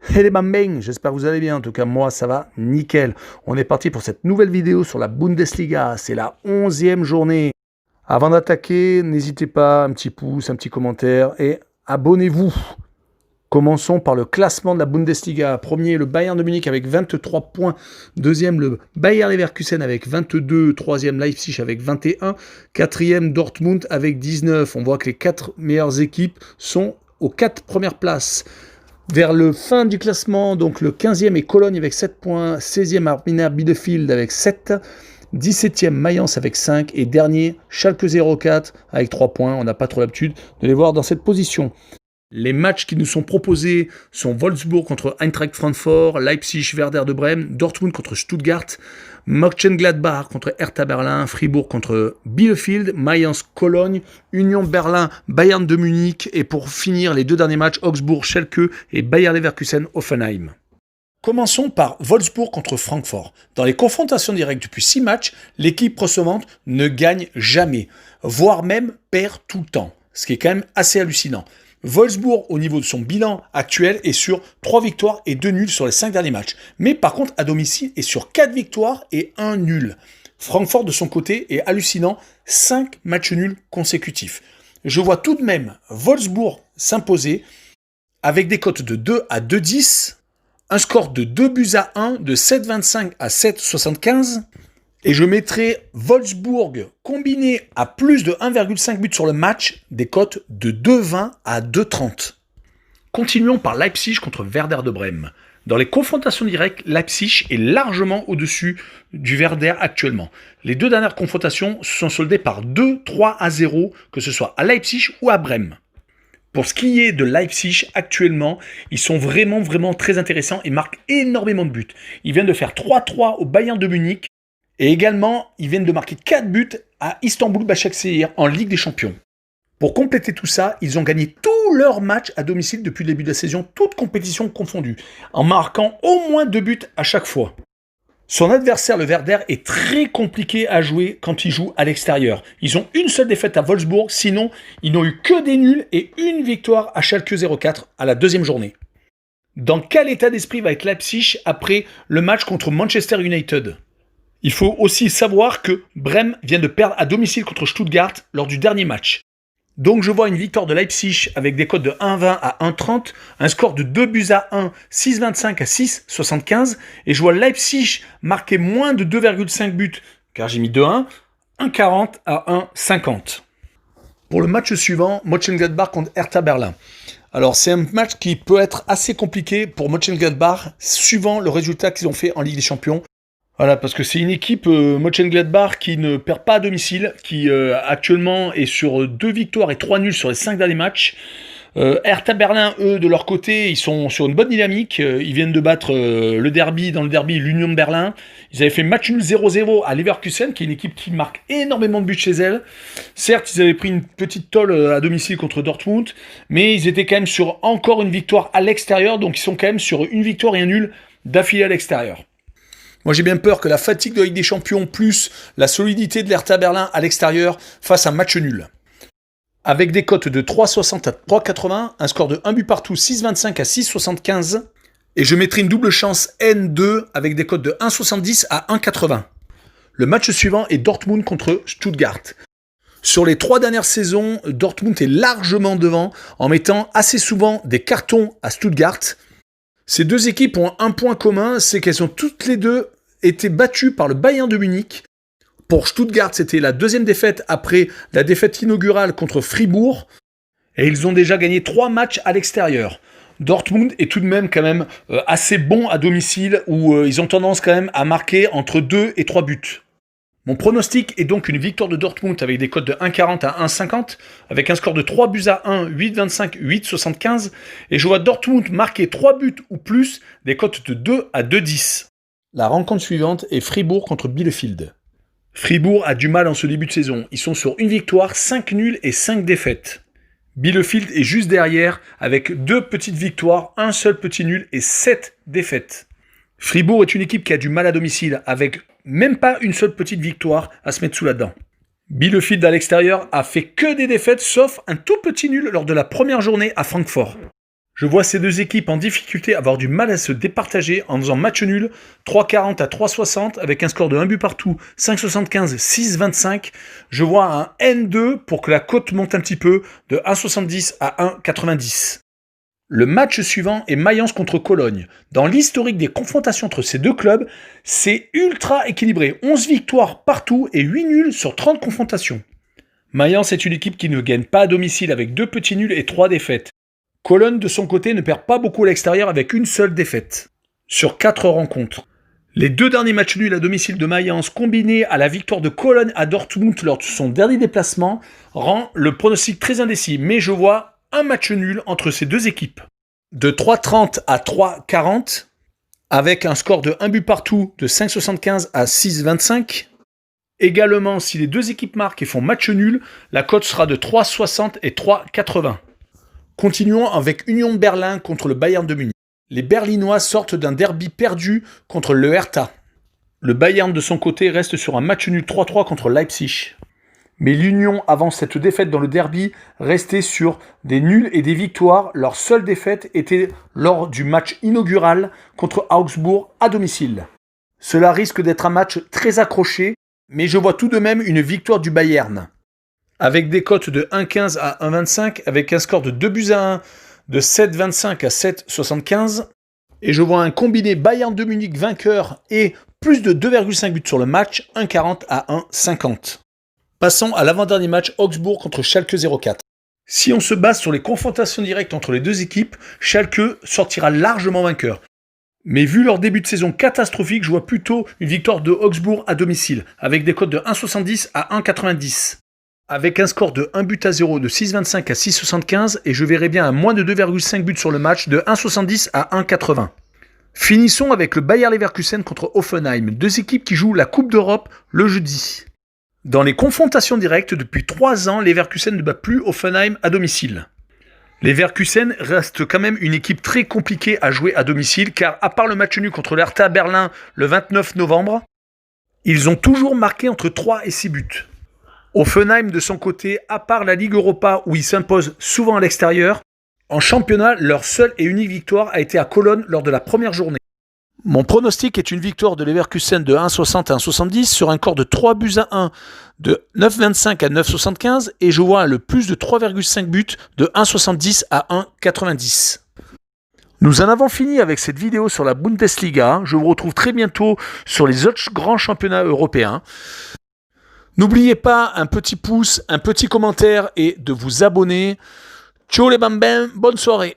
Hey les bambins, j'espère que vous allez bien. En tout cas, moi, ça va nickel. On est parti pour cette nouvelle vidéo sur la Bundesliga. C'est la 11e journée. Avant d'attaquer, n'hésitez pas, un petit pouce, un petit commentaire et abonnez-vous. Commençons par le classement de la Bundesliga. Premier, le Bayern de Munich avec 23 points. Deuxième, le Bayer Leverkusen avec 22. Troisième, Leipzig avec 21. Quatrième, Dortmund avec 19. On voit que les 4 meilleures équipes sont aux 4 premières places. Vers le fin du classement, donc le 15e est Cologne avec 7 points, 16e Arminia Bielefeld avec 7, 17e Mayence avec 5 et dernier Schalke 04 avec 3 points. On n'a pas trop l'habitude de les voir dans cette position. Les matchs qui nous sont proposés sont Wolfsburg contre Eintracht Francfort, Leipzig Werder de Brême, Dortmund contre Stuttgart, Mönchengladbach contre Hertha Berlin, Fribourg contre Bielefeld, Mayence Cologne, Union Berlin Bayern de Munich et pour finir les deux derniers matchs Augsbourg Schalke et Bayer Leverkusen Hoffenheim. Commençons par Wolfsburg contre Francfort. Dans les confrontations directes depuis 6 matchs, l'équipe recevante ne gagne jamais, voire même perd tout le temps, ce qui est quand même assez hallucinant. Wolfsburg, au niveau de son bilan actuel, est sur 3 victoires et 2 nuls sur les 5 derniers matchs. Mais par contre, à domicile, est sur 4 victoires et 1 nul. Francfort, de son côté, est hallucinant, 5 matchs nuls consécutifs. Je vois tout de même Wolfsburg s'imposer avec des cotes de 2 à 2,10, un score de 2-1, de 7,25 à 7,75. Et je mettrai Wolfsburg combiné à plus de 1,5 but sur le match, des cotes de 2,20 à 2,30. Continuons par Leipzig contre Werder de Brême. Dans les confrontations directes, Leipzig est largement au-dessus du Werder actuellement. Les deux dernières confrontations se sont soldées par 2-3 à 0, que ce soit à Leipzig ou à Brême. Pour ce qui est de Leipzig, actuellement, ils sont vraiment très intéressants et marquent énormément de buts. Ils viennent de faire 3-3 au Bayern de Munich. Et également, ils viennent de marquer 4 buts à Istanbul Başakşehir en Ligue des Champions. Pour compléter tout ça, ils ont gagné tous leurs matchs à domicile depuis le début de la saison, toutes compétitions confondues, en marquant au moins 2 buts à chaque fois. Son adversaire, le Werder, est très compliqué à jouer quand ils jouent à l'extérieur. Ils ont une seule défaite à Wolfsburg, sinon ils n'ont eu que des nuls et une victoire à Schalke 04 à la deuxième journée. Dans quel état d'esprit va être Leipzig après le match contre Manchester United ? Il faut aussi savoir que Brême vient de perdre à domicile contre Stuttgart lors du dernier match. Donc je vois une victoire de Leipzig avec des cotes de 1,20 à 1,30, un score de 2-1, 6,25 à 6,75, et je vois Leipzig marquer moins de 2,5 buts, car j'ai mis 2,1, 1,40 à 1,50. Pour le match suivant, Mönchengladbach contre Hertha Berlin. Alors c'est un match qui peut être assez compliqué pour Mönchengladbach, suivant le résultat qu'ils ont fait en Ligue des Champions. Voilà, parce que c'est une équipe Mönchengladbach qui ne perd pas à domicile, qui actuellement est sur 2 victoires et 3 nuls sur les 5 derniers matchs. Hertha Berlin, eux, de leur côté, ils sont sur une bonne dynamique. Ils viennent de battre le derby, l'Union de Berlin. Ils avaient fait match nul 0-0 à Leverkusen, qui est une équipe qui marque énormément de buts chez elle. Certes, ils avaient pris une petite tôle à domicile contre Dortmund, mais ils étaient quand même sur encore une victoire à l'extérieur, donc ils sont quand même sur une victoire et un nul d'affilée à l'extérieur. Moi, j'ai bien peur que la fatigue de la Ligue des Champions plus la solidité de l'Hertha Berlin à l'extérieur fasse un match nul. Avec des cotes de 3,60 à 3,80, un score de 1 but partout, 6,25 à 6,75. Et je mettrai une double chance N2 avec des cotes de 1,70 à 1,80. Le match suivant est Dortmund contre Stuttgart. Sur les 3 dernières saisons, Dortmund est largement devant en mettant assez souvent des cartons à Stuttgart. Ces deux équipes ont un point commun, c'est qu'elles ont toutes les deux été battues par le Bayern de Munich. Pour Stuttgart, c'était la deuxième défaite après la défaite inaugurale contre Fribourg. Et ils ont déjà gagné 3 matchs à l'extérieur. Dortmund est tout de même quand même assez bon à domicile, où ils ont tendance quand même à marquer entre 2 et 3 buts. Mon pronostic est donc une victoire de Dortmund avec des cotes de 1,40 à 1,50, avec un score de 3-1, 8,25, 8,75, et je vois Dortmund marquer 3 buts ou plus, des cotes de 2 à 2,10. La rencontre suivante est Fribourg contre Bielefeld. Fribourg a du mal en ce début de saison, ils sont sur une victoire, 5 nuls et 5 défaites. Bielefeld est juste derrière, avec 2 petites victoires, un seul petit nul et 7 défaites. Fribourg est une équipe qui a du mal à domicile, avec même pas une seule petite victoire à se mettre sous la dent. Bielefeld à l'extérieur a fait que des défaites, sauf un tout petit nul lors de la première journée à Francfort. Je vois ces deux équipes en difficulté avoir du mal à se départager en faisant match nul, 3,40 à 3,60 avec un score de 1 but partout, 5,75, 6,25. Je vois un N2 pour que la cote monte un petit peu, de 1,70 à 1,90. Le match suivant est Mayence contre Cologne. Dans l'historique des confrontations entre ces deux clubs, c'est ultra équilibré. 11 victoires partout et 8 nuls sur 30 confrontations. Mayence est une équipe qui ne gagne pas à domicile avec 2 petits nuls et 3 défaites. Cologne, de son côté, ne perd pas beaucoup à l'extérieur avec une seule défaite sur 4 rencontres. Les 2 derniers matchs nuls à domicile de Mayence, combinés à la victoire de Cologne à Dortmund lors de son dernier déplacement, rend le pronostic très indécis. Mais je vois un match nul entre ces deux équipes. De 3,30 à 3,40, avec un score de 1 but partout de 5,75 à 6,25. Également, si les deux équipes marquent et font match nul, la cote sera de 3,60 et 3,80. Continuons avec Union Berlin contre le Bayern de Munich. Les Berlinois sortent d'un derby perdu contre le Hertha. Le Bayern, de son côté, reste sur un match nul 3-3 contre Leipzig. Mais l'Union, avant cette défaite dans le derby, restait sur des nuls et des victoires. Leur seule défaite était lors du match inaugural contre Augsbourg à domicile. Cela risque d'être un match très accroché, mais je vois tout de même une victoire du Bayern. Avec des cotes de 1,15 à 1,25, avec un score de 2 buts à 1, de 7,25 à 7,75. Et je vois un combiné Bayern de Munich vainqueur et plus de 2,5 buts sur le match, 1,40 à 1,50. Passons à l'avant-dernier match Augsbourg contre Schalke 04. Si on se base sur les confrontations directes entre les deux équipes, Schalke sortira largement vainqueur. Mais vu leur début de saison catastrophique, je vois plutôt une victoire de Augsbourg à domicile, avec des cotes de 1,70 à 1,90. Avec un score de 1 but à 0 de 6,25 à 6,75 et je verrai bien un moins de 2,5 buts sur le match de 1,70 à 1,80. Finissons avec le Bayer Leverkusen contre Hoffenheim, deux équipes qui jouent la Coupe d'Europe le jeudi. Dans les confrontations directes, depuis 3 ans, Leverkusen ne bat plus Hoffenheim à domicile. Leverkusen reste quand même une équipe très compliquée à jouer à domicile car à part le match nul contre l'Hertha Berlin le 29 novembre, ils ont toujours marqué entre 3 et 6 buts. Hoffenheim, de son côté, à part la Ligue Europa où ils s'imposent souvent à l'extérieur, en championnat, leur seule et unique victoire a été à Cologne lors de la première journée. Mon pronostic est une victoire de Leverkusen de 1,60 à 1,70 sur un score de 3 buts à 1 de 9,25 à 9,75 et je vois le plus de 3,5 buts de 1,70 à 1,90. Nous en avons fini avec cette vidéo sur la Bundesliga. Je vous retrouve très bientôt sur les autres grands championnats européens. N'oubliez pas un petit pouce, un petit commentaire et de vous abonner. Ciao les bambins, bonne soirée.